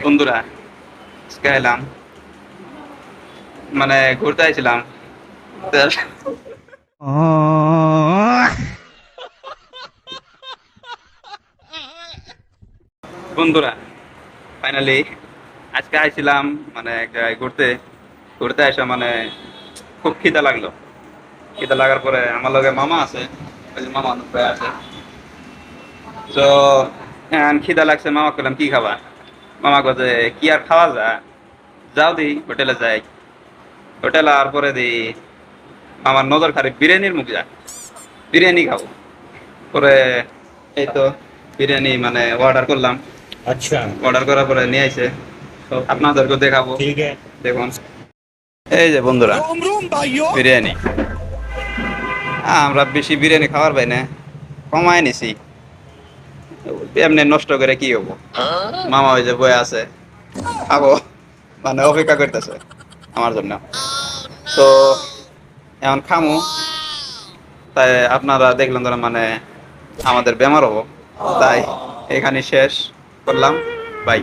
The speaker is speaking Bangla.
বন্ধুরা আজকে এলাম মানে ঘুরতে আইছিলাম তো বন্ধুরা ফাইনালি আজকে আইছিলাম মানে এক জায়গায় ঘুরতে ঘুরতে আসা মানে খুব খিদা লাগলো। খিদা লাগার পরে আমার লগে মামা আছে, ওই যে মামা ভাই আছে। তো খিদা লাগছে, মামা করলাম কি খাবা? মামা কাছে কি আর খাওয়া যায়, যাও দি হোটেলে যাই। হোটেল আর পরে দি আমার নজর খালি বিরিয়ানির মুখ যায়, বিরিয়ানি খাবো। পরে এই তো বিরিয়ানি মানে অর্ডার করলাম। अच्छा। অর্ডার করার পরে নিয়ে আইছে, আপনাদেরকে দেখাবো। ठीक है। দেখুন এই যে বন্ধুরা रोम रोम भाइयों। বিরিয়ানি। আমরা বেশি বিরিয়ানি খাওয়ার পাই না, কমায় নিছি। এমনি নষ্ট করে কি হবো? মামা ওই যে বয়ে আছে, খাবো মানে অপেক্ষা করতেছে আমার জন্য। তো এখন খামু, তাই আপনারা দেখলেন ধরেন মানে আমাদের বেমার হবো, তাই এখানে শেষ করলাম। বাই।